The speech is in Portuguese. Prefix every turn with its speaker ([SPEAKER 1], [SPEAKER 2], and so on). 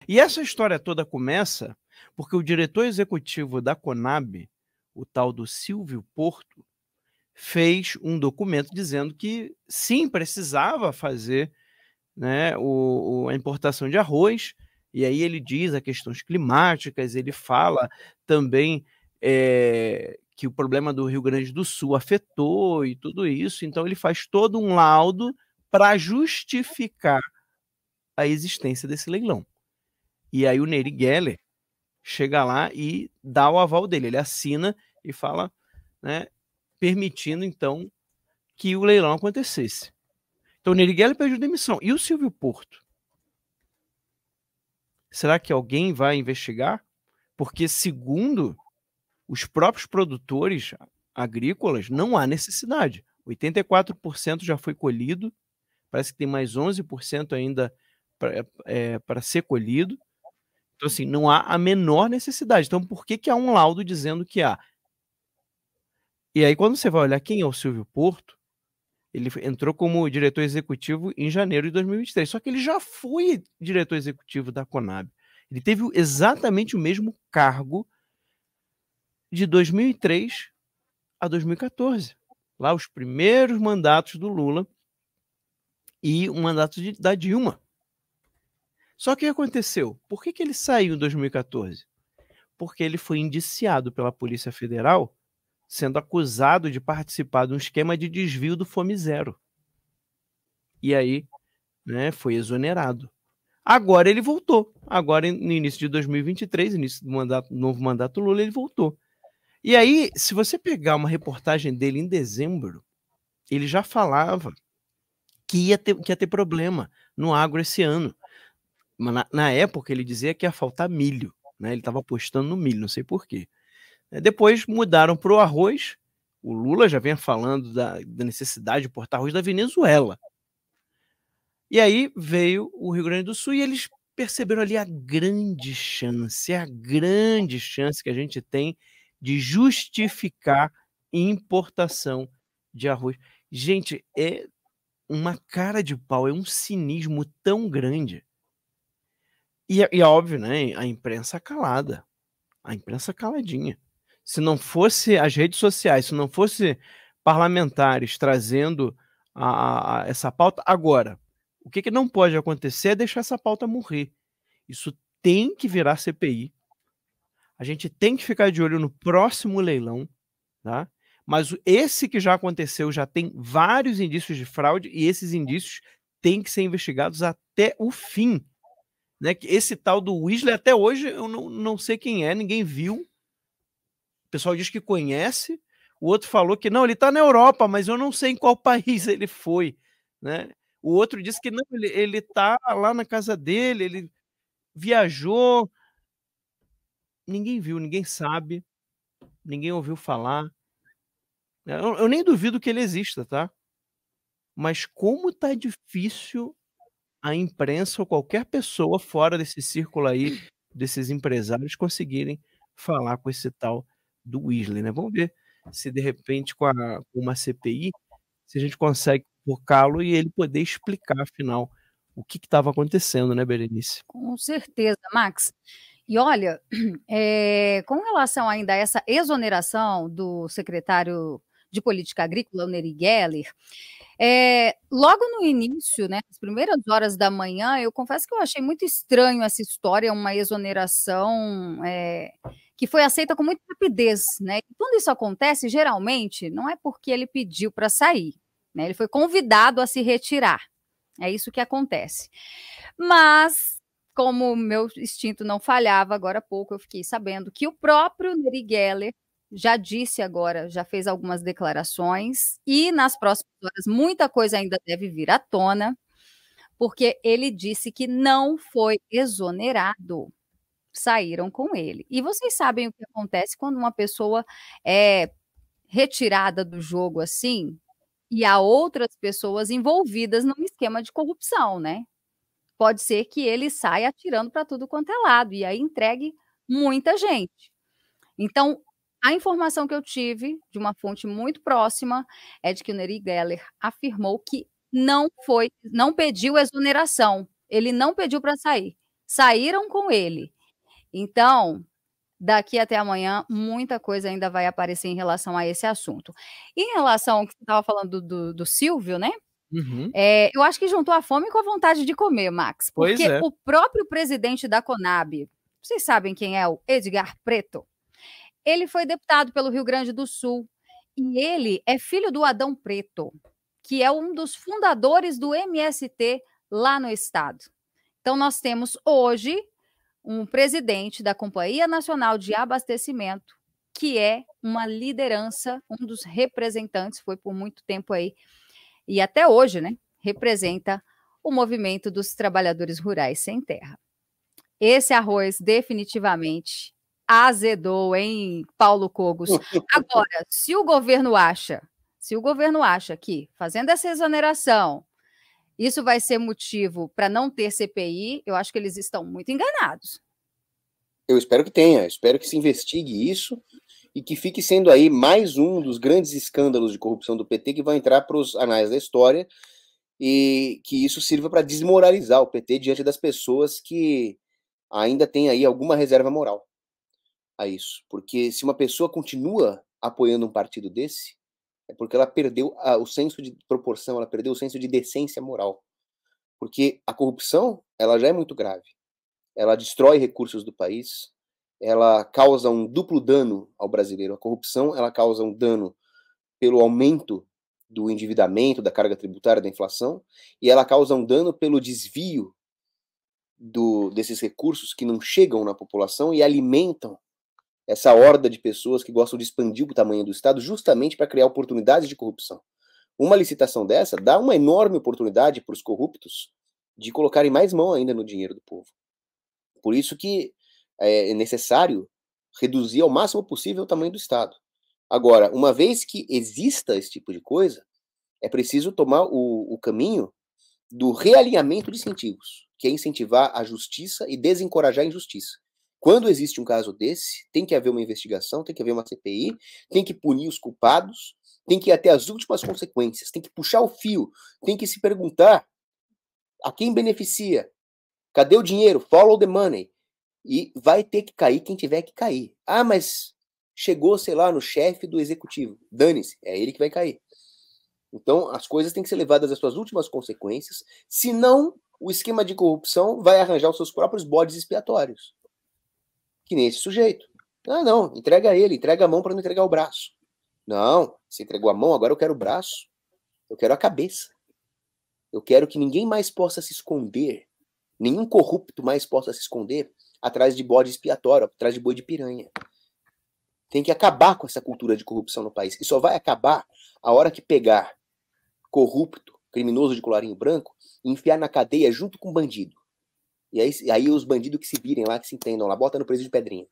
[SPEAKER 1] E essa história toda começa porque o diretor executivo da Conab, o tal do Silvio Porto, fez um documento dizendo que sim, precisava fazer, né, a importação de arroz, e aí ele diz as questões climáticas, ele fala também que o problema do Rio Grande do Sul afetou e tudo isso, então ele faz todo um laudo para justificar a existência desse leilão. E aí o Neri Geller chega lá e dá o aval dele, ele assina e fala, né, permitindo então que o leilão acontecesse. Então o Neri Geller pediu demissão. E o Silvio Porto? Será que alguém vai investigar? Porque, segundo os próprios produtores agrícolas, não há necessidade. 84% já foi colhido, parece que tem mais 11% ainda para ser colhido. Então, assim, não há a menor necessidade. Então, por que há um laudo dizendo que há? E aí, quando você vai olhar quem é o Silvio Porto, ele entrou como diretor executivo em janeiro de 2023. Só que ele já foi diretor executivo da Conab. Ele teve exatamente o mesmo cargo de 2003 a 2014. Lá os primeiros mandatos do Lula e o mandato da Dilma. Só que o que aconteceu? Por que ele saiu em 2014? Porque ele foi indiciado pela Polícia Federal, sendo acusado de participar de um esquema de desvio do Fome Zero. E aí, né, foi exonerado. Agora ele voltou. Agora, no início de 2023, início do novo mandato Lula, ele voltou. E aí, se você pegar uma reportagem dele em dezembro, ele já falava que ia ter problema no agro esse ano. Na época, ele dizia que ia faltar milho. Né? Ele estava apostando no milho, não sei porquê. Depois mudaram para o arroz. O Lula já vinha falando da necessidade de importar arroz da Venezuela. E aí veio o Rio Grande do Sul e eles perceberam ali a grande chance que a gente tem de justificar importação de arroz. Gente, é uma cara de pau, é um cinismo tão grande. E é óbvio, né? A imprensa calada, a imprensa caladinha. Se não fosse as redes sociais, se não fosse parlamentares trazendo essa pauta, agora, o que não pode acontecer é deixar essa pauta morrer. Isso tem que virar CPI. A gente tem que ficar de olho no próximo leilão, tá? Mas esse que já aconteceu já tem vários indícios de fraude e esses indícios têm que ser investigados até o fim. Né? Esse tal do Weasley, até hoje, eu não sei quem é, ninguém viu. O pessoal diz que conhece. O outro falou que não, ele está na Europa, mas eu não sei em qual país ele foi. Né? O outro disse que não, ele está lá na casa dele, ele viajou. Ninguém viu, ninguém sabe, ninguém ouviu falar. Eu nem duvido que ele exista, tá? Mas como tá difícil a imprensa ou qualquer pessoa fora desse círculo aí, desses empresários, conseguirem falar com esse tal do Weasley, né? Vamos ver se de repente com uma CPI, se a gente consegue focá-lo e ele poder explicar, afinal, o que estava acontecendo, né, Berenice?
[SPEAKER 2] Com certeza, Max. E olha, com relação ainda a essa exoneração do secretário de Política Agrícola, o Neri Geller, logo no início, né, nas primeiras horas da manhã, eu confesso que eu achei muito estranho essa história, uma exoneração que foi aceita com muita rapidez, né? E quando isso acontece, geralmente, não é porque ele pediu para sair, né? Ele foi convidado a se retirar. É isso que acontece. Mas, como o meu instinto não falhava, agora há pouco eu fiquei sabendo que o próprio Neri Geller já disse agora, já fez algumas declarações, e nas próximas horas muita coisa ainda deve vir à tona, porque ele disse que não foi exonerado, saíram com ele. E vocês sabem o que acontece quando uma pessoa é retirada do jogo assim, e há outras pessoas envolvidas num esquema de corrupção, né? Pode ser que ele saia atirando para tudo quanto é lado, e aí entregue muita gente. Então, a informação que eu tive de uma fonte muito próxima é de que o Neri Geller afirmou que não pediu exoneração, ele não pediu para sair, saíram com ele. Então, daqui até amanhã, muita coisa ainda vai aparecer em relação a esse assunto. Em relação ao que você estava falando do Silvio, né?
[SPEAKER 1] Uhum.
[SPEAKER 2] Eu acho que juntou a fome com a vontade de comer, Max.
[SPEAKER 1] Pois
[SPEAKER 2] Porque
[SPEAKER 1] é.
[SPEAKER 2] o próprio presidente da Conab, vocês sabem quem é o Edgar Preto? Ele foi deputado pelo Rio Grande do Sul. E ele é filho do Adão Preto, que é um dos fundadores do MST lá no estado. Então, nós temos hoje um presidente da Companhia Nacional de Abastecimento, que é uma liderança, um dos representantes, foi por muito tempo aí, e até hoje, né, representa o movimento dos trabalhadores rurais sem terra. Esse arroz definitivamente azedou, hein, Paulo Cogos? Agora, se o governo acha que, fazendo essa exoneração, isso vai ser motivo para não ter CPI, eu acho que eles estão muito enganados.
[SPEAKER 3] Eu espero que tenha, espero que se investigue isso e que fique sendo aí mais um dos grandes escândalos de corrupção do PT que vai entrar para os anais da história e que isso sirva para desmoralizar o PT diante das pessoas que ainda têm aí alguma reserva moral a isso. Porque se uma pessoa continua apoiando um partido desse, é porque ela perdeu o senso de proporção, ela perdeu o senso de decência moral. Porque a corrupção, ela já é muito grave. Ela destrói recursos do país, ela causa um duplo dano ao brasileiro. A corrupção, ela causa um dano pelo aumento do endividamento, da carga tributária, da inflação, e ela causa um dano pelo desvio desses recursos que não chegam na população e alimentam essa horda de pessoas que gostam de expandir o tamanho do Estado justamente para criar oportunidades de corrupção. Uma licitação dessa dá uma enorme oportunidade para os corruptos de colocarem mais mão ainda no dinheiro do povo. Por isso que é necessário reduzir ao máximo possível o tamanho do Estado. Agora, uma vez que exista esse tipo de coisa, é preciso tomar o caminho do realinhamento de incentivos, que é incentivar a justiça e desencorajar a injustiça. Quando existe um caso desse, tem que haver uma investigação, tem que haver uma CPI, tem que punir os culpados, tem que ir até as últimas consequências, tem que puxar o fio, tem que se perguntar a quem beneficia, cadê o dinheiro, follow the money, e vai ter que cair quem tiver que cair. Ah, mas chegou, sei lá, no chefe do executivo, dane-se, é ele que vai cair. Então, as coisas têm que ser levadas às suas últimas consequências, senão o esquema de corrupção vai arranjar os seus próprios bodes expiatórios. Que nem esse sujeito. Ah, não, entrega ele, entrega a mão para não entregar o braço. Não, você entregou a mão, agora eu quero o braço. Eu quero a cabeça. Eu quero que ninguém mais possa se esconder, nenhum corrupto mais possa se esconder atrás de bode expiatório, atrás de boi de piranha. Tem que acabar com essa cultura de corrupção no país. E só vai acabar a hora que pegar corrupto, criminoso de colarinho branco, e enfiar na cadeia junto com bandido. E aí os bandidos que se virem lá, que se entendam lá, bota no presídio de Pedrinha.